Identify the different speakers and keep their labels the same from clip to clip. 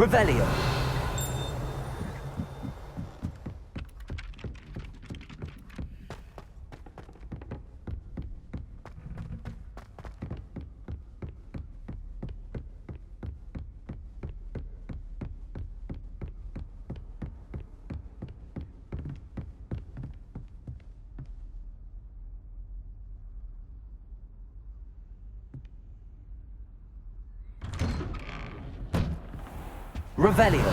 Speaker 1: Revelio. Revelio.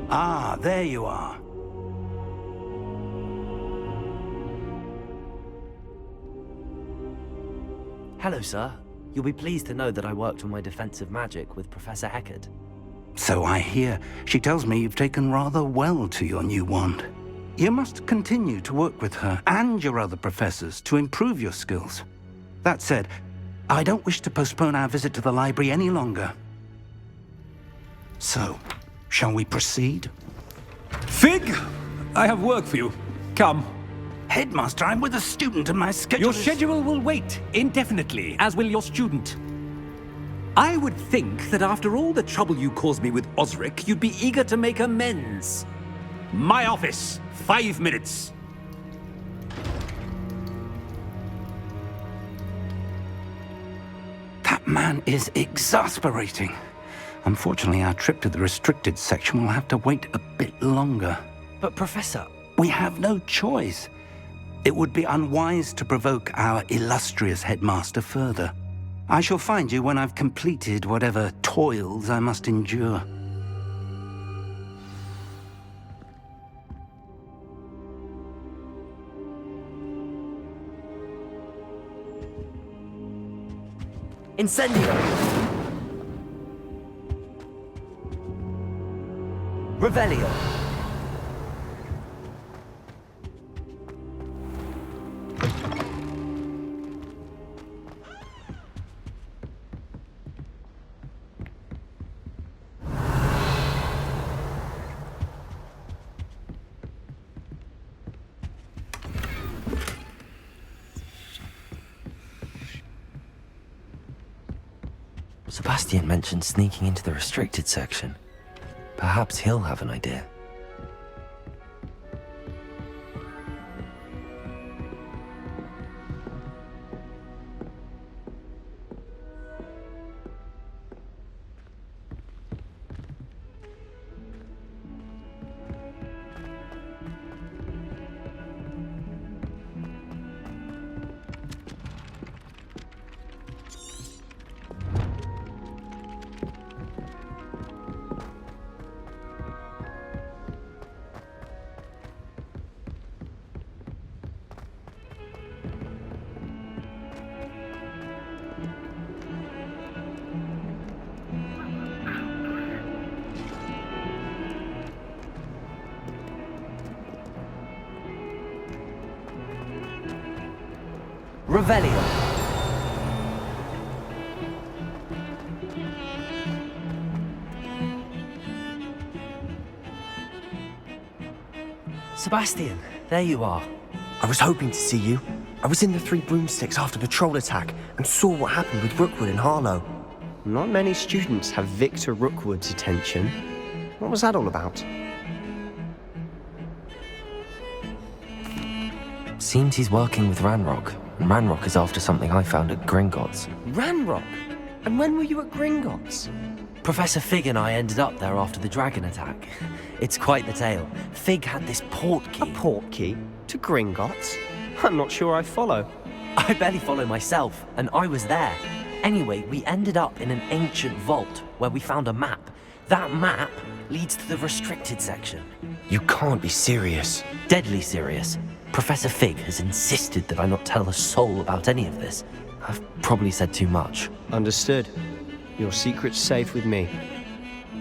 Speaker 2: Ah, there you are.
Speaker 1: Hello, sir. You'll be pleased to know that I worked on my defensive magic with Professor Eckert.
Speaker 2: So I hear. She tells me you've taken rather well to your new wand. You must continue to work with her and your other professors to improve your skills. That said, I don't wish to postpone our visit to the library any longer. So, shall we proceed?
Speaker 3: Fig! I have work for you. Come.
Speaker 2: Headmaster, I'm with a student and my schedule
Speaker 3: Your schedule will wait indefinitely, as will your student. I would think that after all the trouble you caused me with Osric, you'd be eager to make amends. My office, 5 minutes.
Speaker 2: That man is exasperating. Unfortunately, our trip to the restricted section will have to wait a bit longer.
Speaker 1: But, Professor...
Speaker 2: We have no choice. It would be unwise to provoke our illustrious headmaster further. I shall find you when I've completed whatever toils I must endure.
Speaker 1: Incendio! Revelio! Sebastian mentioned sneaking into the restricted section. Perhaps he'll have an idea. Revelio. Sebastian, there you are.
Speaker 4: I was hoping to see you. I was in the Three Broomsticks after the troll attack and saw what happened with Rookwood and Harlow.
Speaker 5: Not many students have Victor Rookwood's attention. What was that all about?
Speaker 1: Seems he's working with Ranrock, and Ranrock is after something I found at Gringotts.
Speaker 5: Ranrock? And when were you at Gringotts?
Speaker 1: Professor Fig and I ended up there after the dragon attack. It's quite the tale. Fig had this port key.
Speaker 5: A port key? To Gringotts? I'm not sure I follow.
Speaker 1: I barely follow myself, and I was there. Anyway, we ended up in an ancient vault where we found a map. That map leads to the restricted section.
Speaker 4: You can't be serious.
Speaker 1: Deadly serious. Professor Fig has insisted that I not tell a soul about any of this. I've probably said too much.
Speaker 5: Understood. Your secret's safe with me.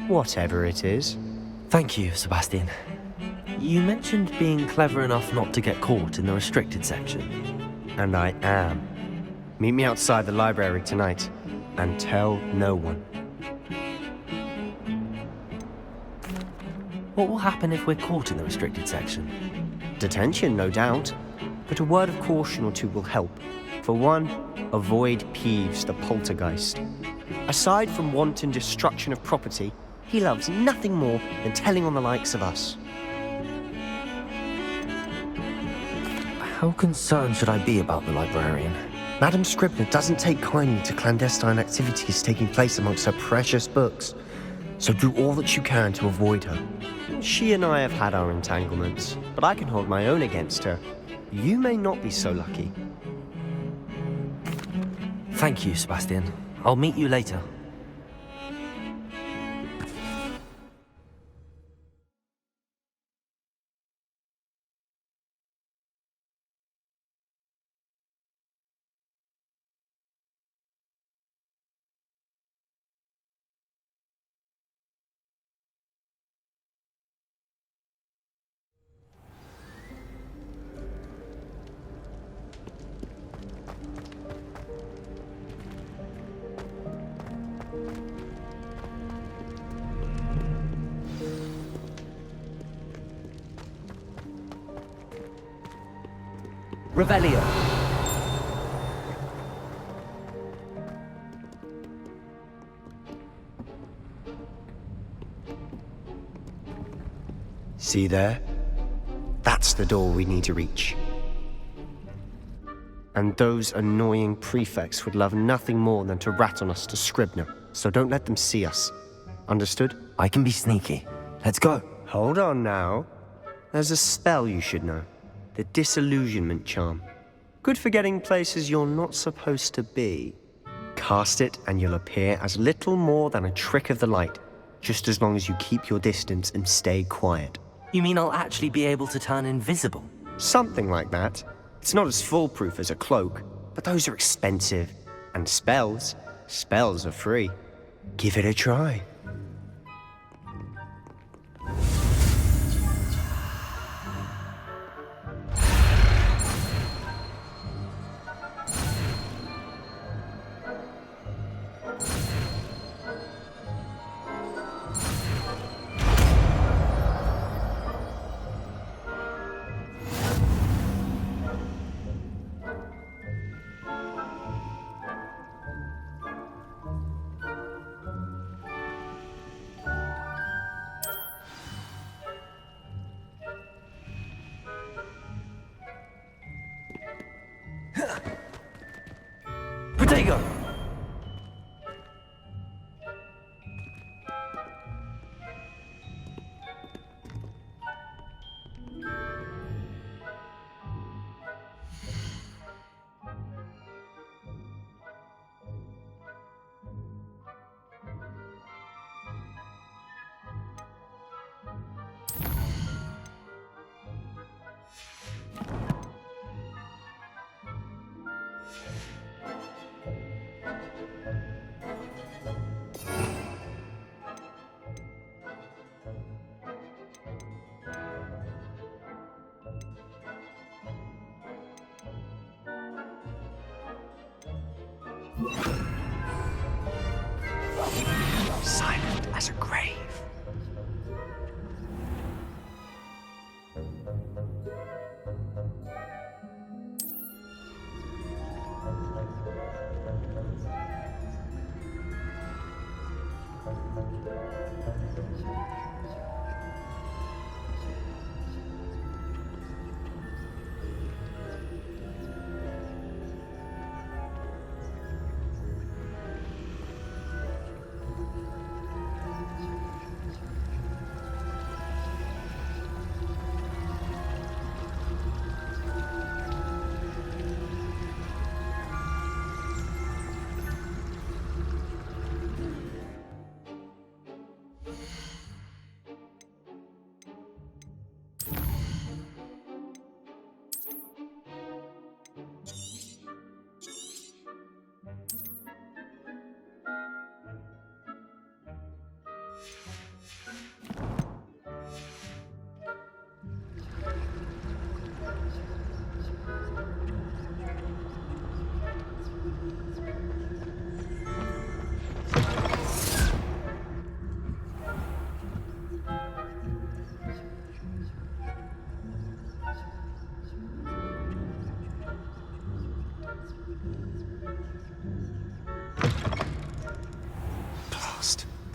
Speaker 5: Whatever it is.
Speaker 1: Thank you, Sebastian. You mentioned being clever enough not to get caught in the restricted section.
Speaker 5: And I am. Meet me outside the library tonight, and tell no one.
Speaker 1: What will happen if we're caught in the restricted section?
Speaker 5: Detention, no doubt. But a word of caution or two will help. For one, avoid Peeves the poltergeist. Aside from wanton destruction of property, he loves nothing more than telling on the likes of us.
Speaker 1: How concerned should I be about the librarian?
Speaker 4: Madam Scribner doesn't take kindly to clandestine activities taking place amongst her precious books. So do all that you can to avoid her.
Speaker 5: She and I have had our entanglements, but I can hold my own against her. You may not be so lucky.
Speaker 1: Thank you, Sebastian. I'll meet you later. Revelio.
Speaker 4: See there? That's the door we need to reach.
Speaker 5: And those annoying prefects would love nothing more than to rat on us to Scribner, so don't let them see us. Understood?
Speaker 1: I can be sneaky. Let's go.
Speaker 5: Hold on now. There's a spell you should know. The disillusionment charm. Good for getting places you're not supposed to be. Cast it and you'll appear as little more than a trick of the light, just as long as you keep your distance and stay quiet.
Speaker 1: You mean I'll actually be able to turn invisible?
Speaker 5: Something like that. It's not as foolproof as a cloak, but those are expensive. And spells are free. Give it a try.
Speaker 1: Protego!
Speaker 4: Silent as a grave.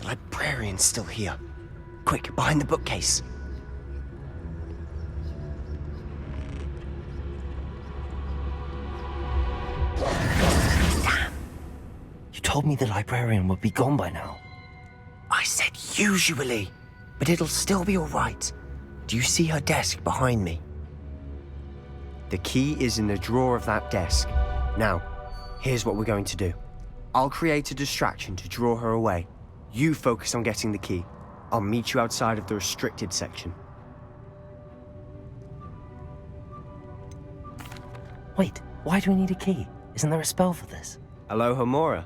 Speaker 4: librarian's still here. Quick, behind the bookcase.
Speaker 1: Damn. You told me the librarian would be gone by now.
Speaker 4: I said usually, but it'll still be all right. Do you see her desk behind me?
Speaker 5: The key is in the drawer of that desk. Now, here's what we're going to do. I'll create a distraction to draw her away. You focus on getting the key. I'll meet you outside of the restricted section.
Speaker 1: Wait, why do we need a key? Isn't there a spell for this?
Speaker 5: Alohomora.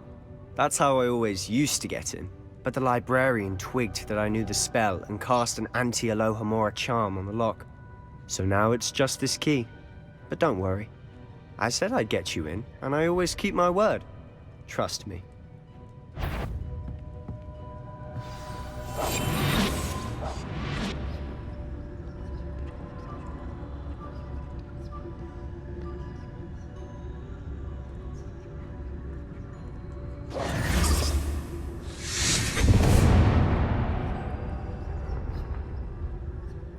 Speaker 5: That's how I always used to get in. But the librarian twigged that I knew the spell and cast an anti-Alohomora charm on the lock. So now it's just this key. But don't worry. I said I'd get you in, and I always keep my word. Trust me.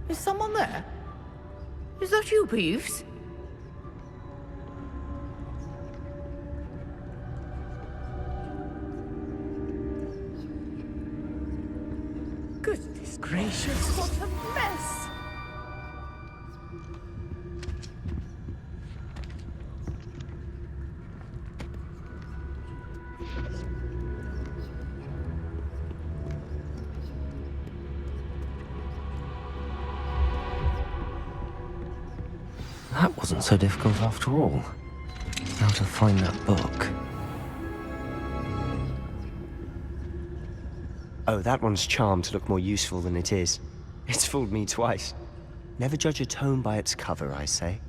Speaker 6: Is someone there? Is that you, Peeves? Goodness gracious, what a mess!
Speaker 1: That wasn't so difficult after all. Now to find that book.
Speaker 5: Oh, that one's charmed to look more useful than it is. It's fooled me twice. Never judge a tome by its cover, I say.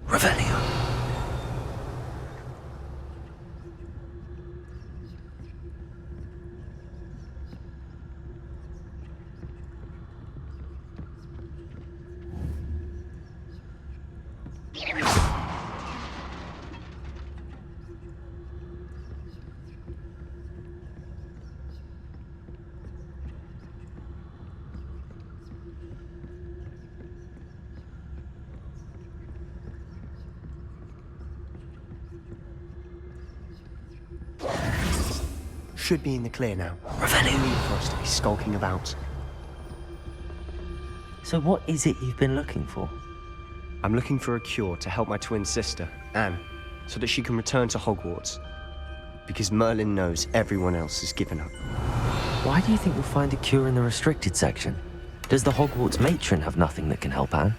Speaker 1: Revelio.
Speaker 5: Should be in the clear now.
Speaker 1: Revelio.
Speaker 5: No need for us to be skulking about.
Speaker 1: So what is it you've been looking for?
Speaker 5: I'm looking for a cure to help my twin sister, Anne, so that she can return to Hogwarts. Because Merlin knows everyone else has given up.
Speaker 1: Why do you think you'll find a cure in the restricted section? Does the Hogwarts matron have nothing that can help Anne?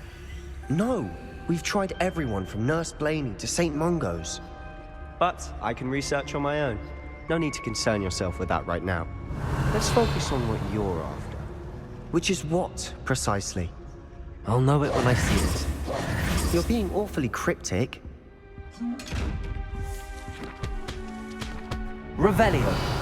Speaker 4: No, we've tried everyone from Nurse Blaney to St. Mungo's.
Speaker 5: But I can research on my own. No need to concern yourself with that right now. Let's focus on what you're after.
Speaker 4: Which is what, precisely?
Speaker 1: I'll know it when I see it.
Speaker 4: You're being awfully cryptic.
Speaker 1: Revelio.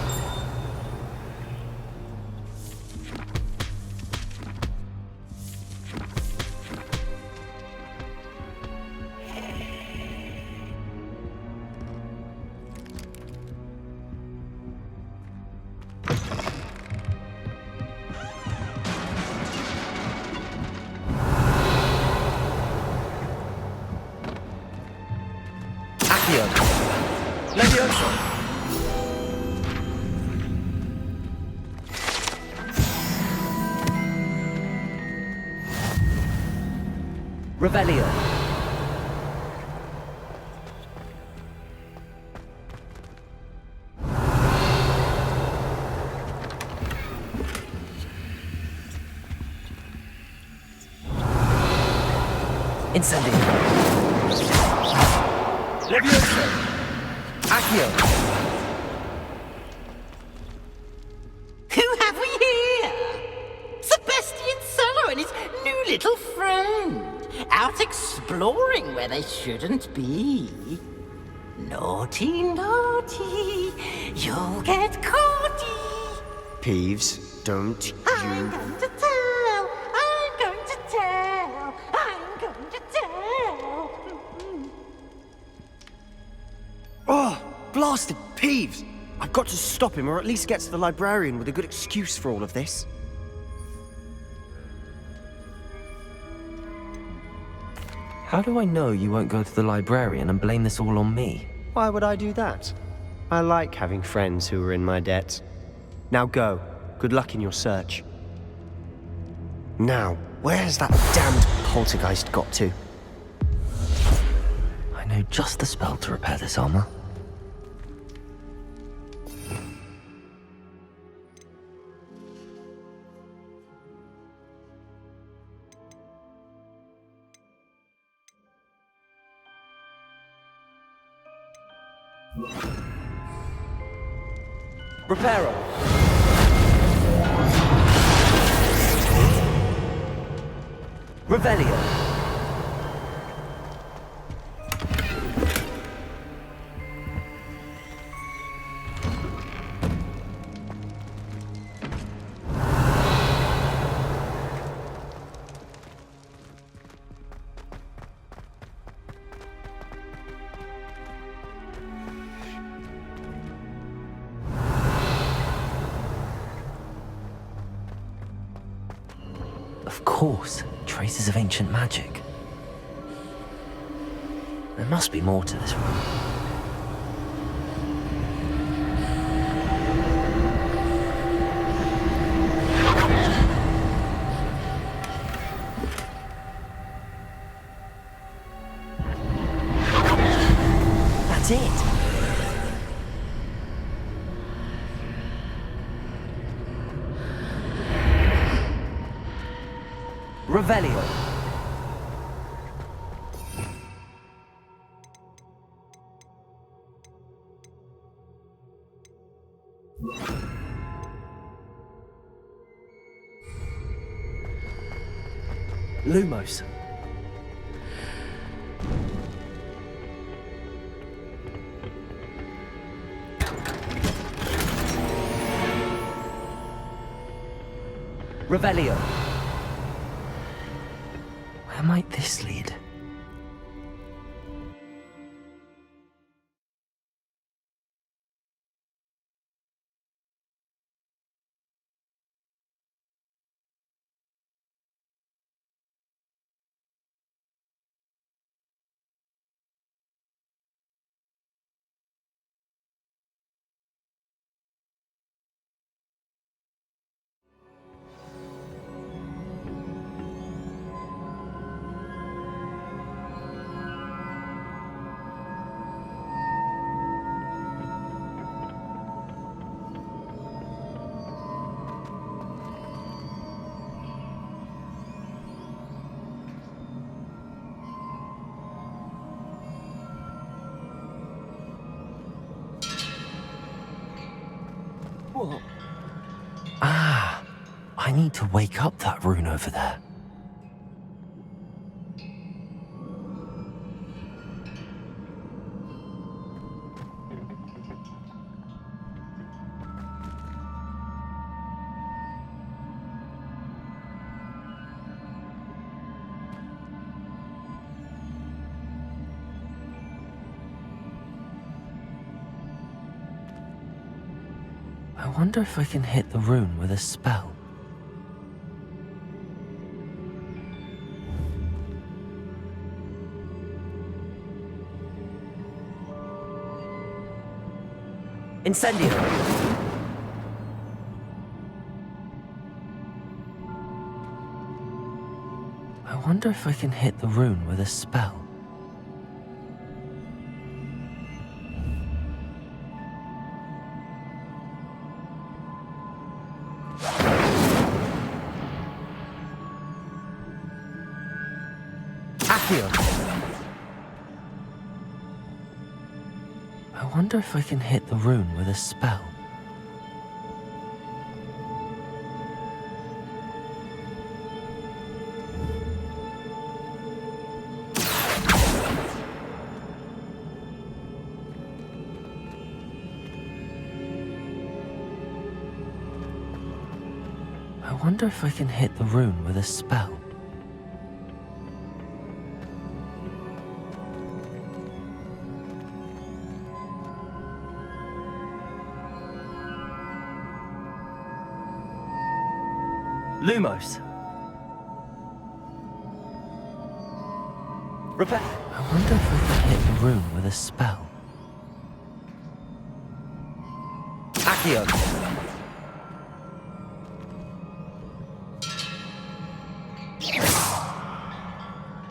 Speaker 1: Revelio. Incendio. Levioso. Accio.
Speaker 6: Who have we here?
Speaker 7: little friend, out exploring where they shouldn't be. Naughty, naughty, you'll get caughty.
Speaker 5: Peeves, don't
Speaker 7: I'm
Speaker 5: you...
Speaker 7: going to tell, I'm going to tell, I'm going to tell.
Speaker 4: Oh, blasted Peeves! I've got to stop him, or at least get to the librarian with a good excuse for all of this.
Speaker 1: How do I know you won't go to the librarian and blame this all on me?
Speaker 5: Why would I do that? I like having friends who are in my debt. Now go. Good luck in your search.
Speaker 4: Now, where's that damned poltergeist got to?
Speaker 1: I know just the spell to repair this armor. Reparo! Revelio! Of course, traces of ancient magic. There must be more to this room. That's it! Revelio. Lumos. Revelio. Where might this lead? What? Ah, I need to wake up that rune over there. I wonder if I can hit the rune with a spell. Incendio! I wonder if I can hit the rune with a spell. I wonder if I can hit the rune with a spell. I wonder if I can hit the rune with a spell. Lumos. Repair. I wonder if I can hit the rune with a spell. Accio.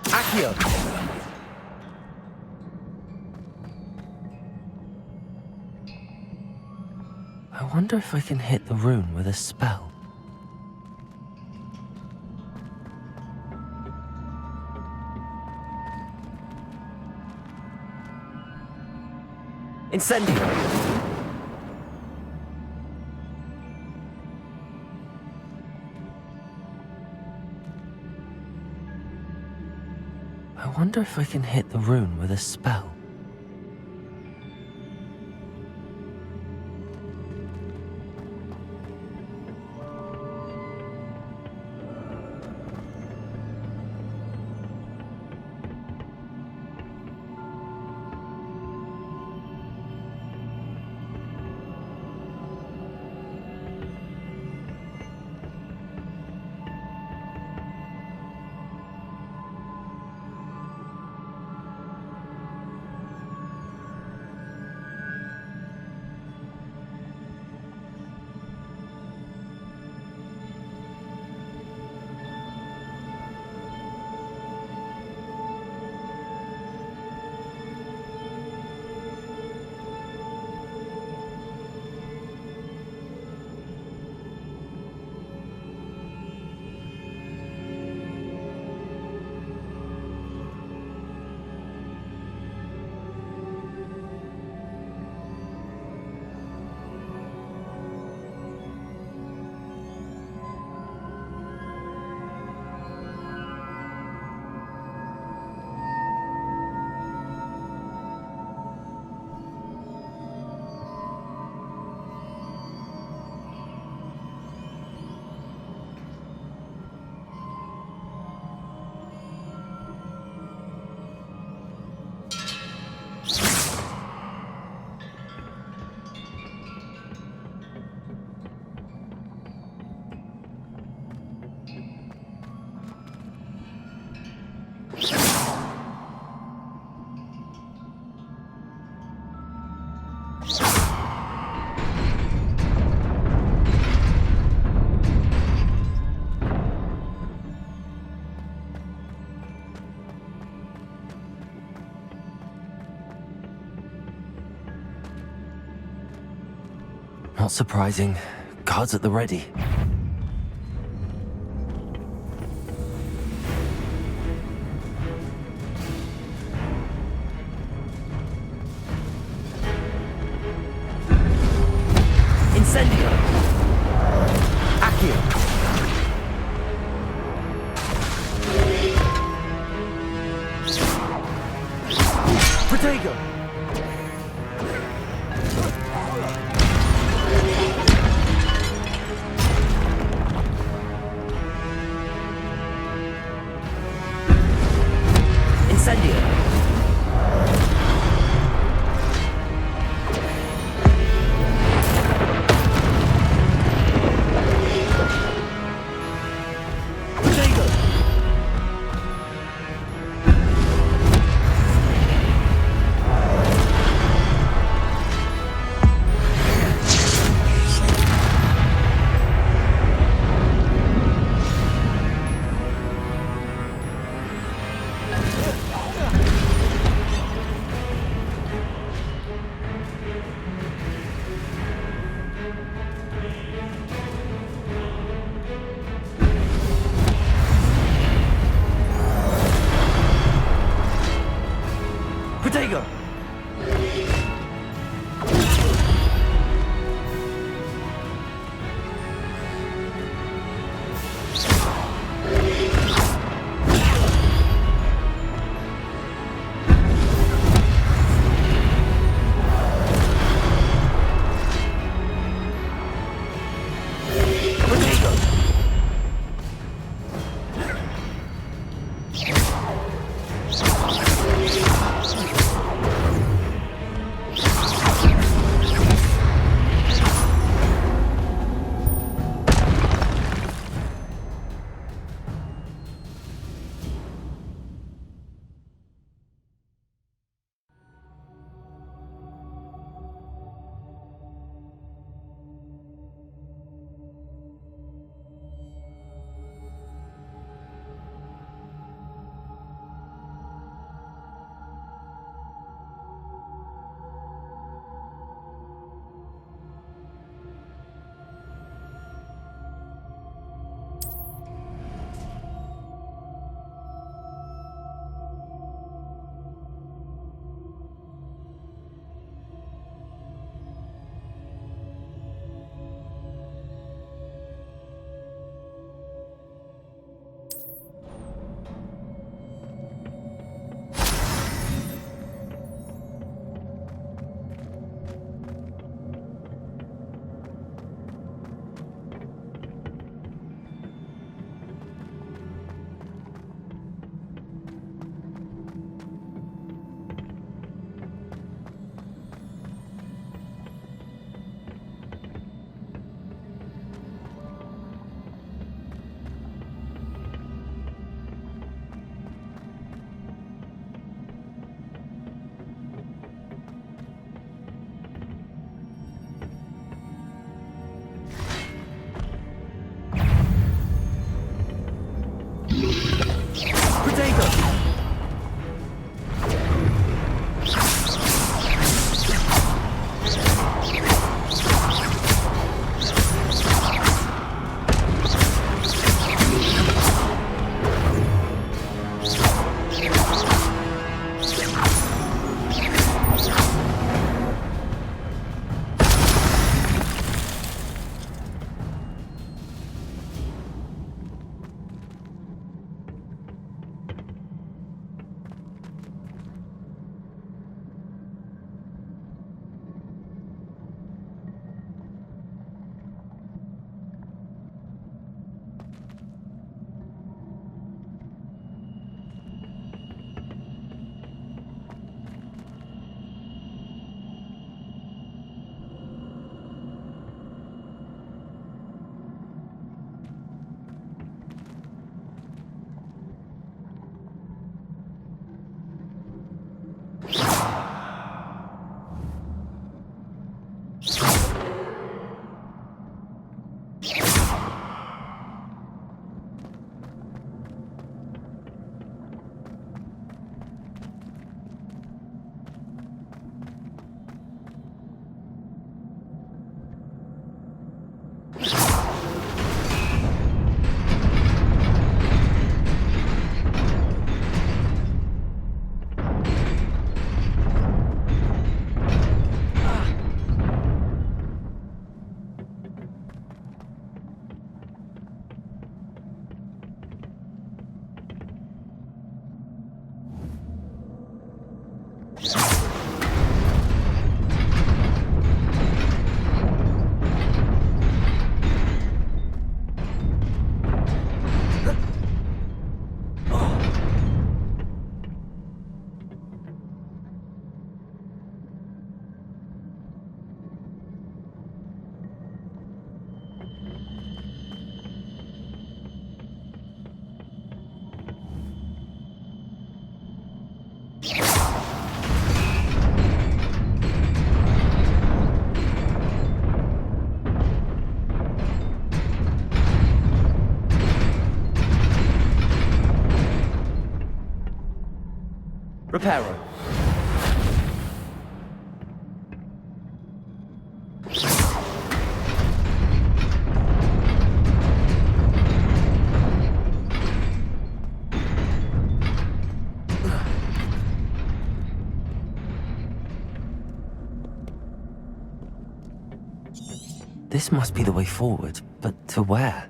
Speaker 1: Accio. I wonder if I can hit the rune with a spell. Incendio! I wonder if I can hit the rune with a spell. Not surprising. Guards at the ready. Incendio! Accio! Protego! Incendio! Reparo. This must be the way forward, but to where?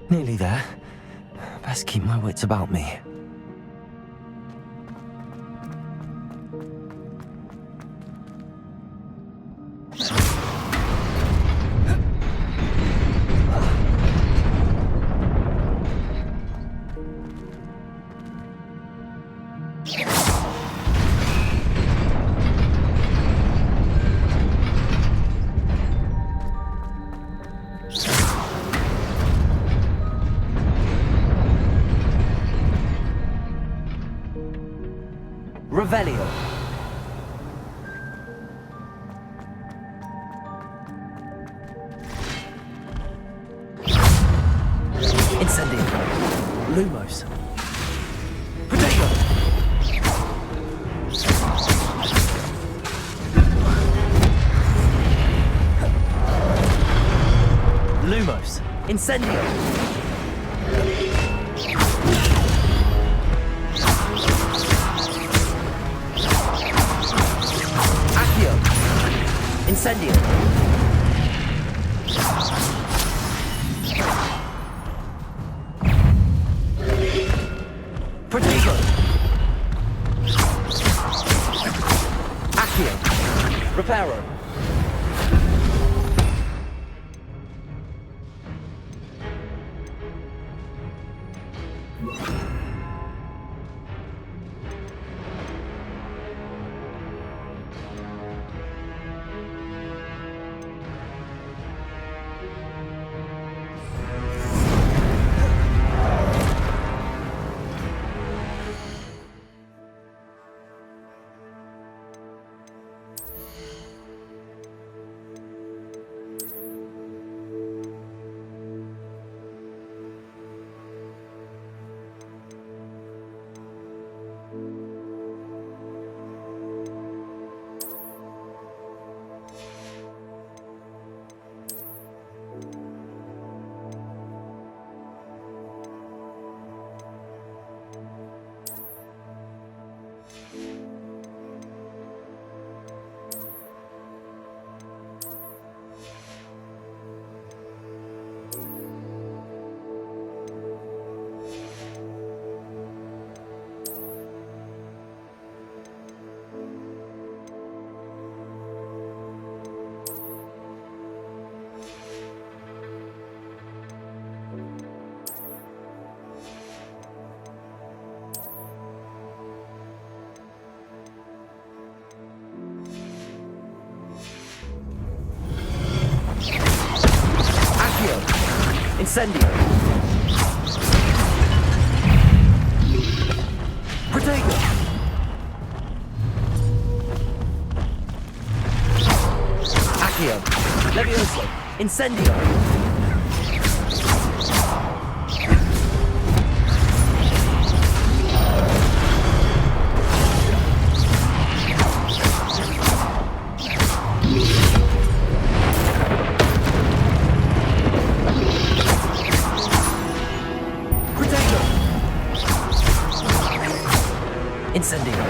Speaker 1: Nearly there. Best keep my wits about me. Revelio. Incendio. Lumos. Potato. Lumos. Incendio. Incendio. Protego. Accio. Reparo. Incendio. Protego. Accio. Levioso. Incendio. Incendio.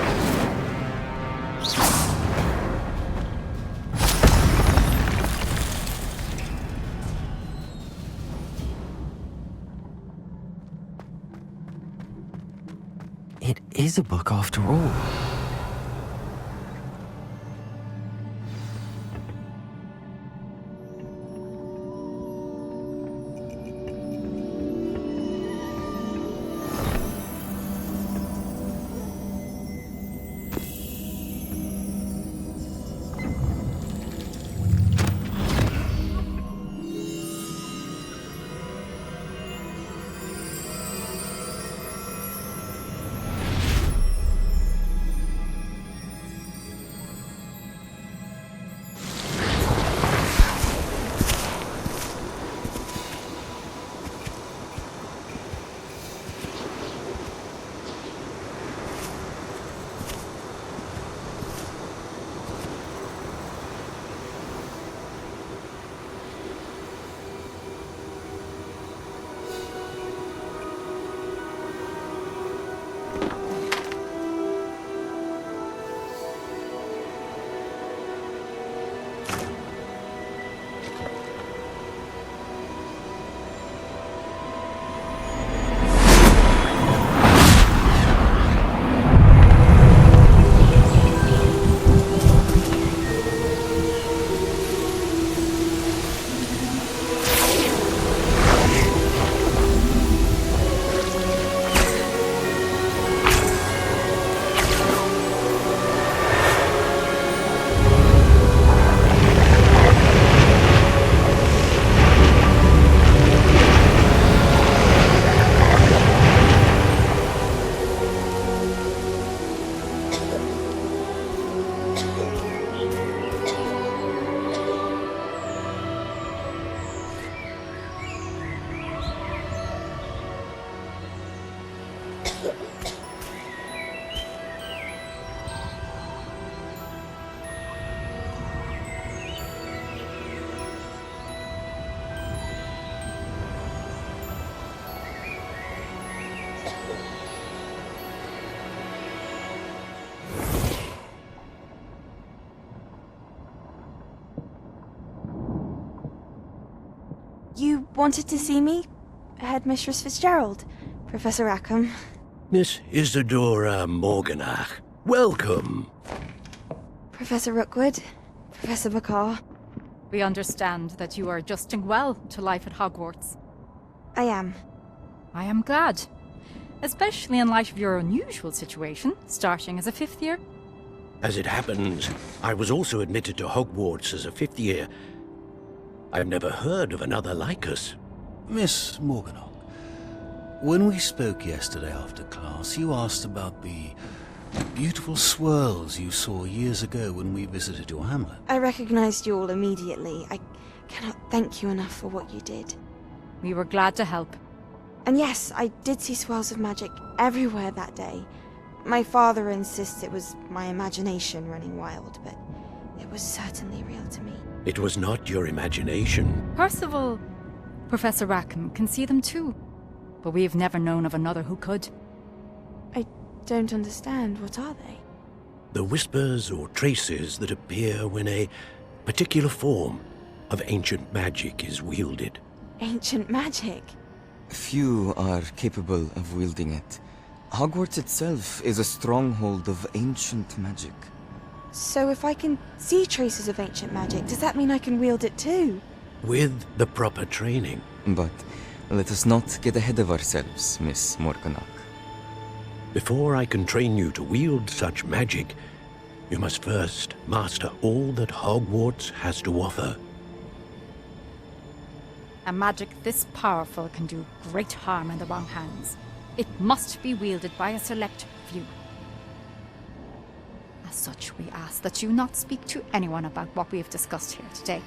Speaker 1: It is a book after all.
Speaker 8: wanted to see me? Headmistress Fitzgerald, Professor Rackham.
Speaker 9: Miss Isadora Morganach, welcome.
Speaker 8: Professor Rookwood, Professor Bakar.
Speaker 10: We understand that you are adjusting well to life at Hogwarts.
Speaker 8: I am.
Speaker 10: I am glad. Especially in light of your unusual situation, starting as a 5th year.
Speaker 9: As it happens, I was also admitted to Hogwarts as a 5th year. I've never heard of another like us.
Speaker 11: Miss Morganach, when we spoke yesterday after class, you asked about the beautiful swirls you saw years ago when we visited your hamlet.
Speaker 8: I recognized you all immediately. I cannot thank you enough for what you did.
Speaker 10: We were glad to help.
Speaker 8: And yes, I did see swirls of magic everywhere that day. My father insists it was my imagination running wild, but it was certainly real to me.
Speaker 9: It was not your imagination.
Speaker 10: Percival, Professor Rackham can see them too. But we've never known of another who could.
Speaker 8: I don't understand. What are they?
Speaker 9: The whispers or traces that appear when a particular form of ancient magic is wielded.
Speaker 8: Ancient magic?
Speaker 12: Few are capable of wielding it. Hogwarts itself is a stronghold of ancient magic.
Speaker 8: So if I can see traces of ancient magic, does that mean I can wield it too?
Speaker 9: With the proper training.
Speaker 12: But let us not get ahead of ourselves, Miss Morganach.
Speaker 9: Before I can train you to wield such magic, you must first master all that Hogwarts has to offer.
Speaker 10: A magic this powerful can do great harm in the wrong hands. It must be wielded by a select few. As such, we ask that you not speak to anyone about what we have discussed here today.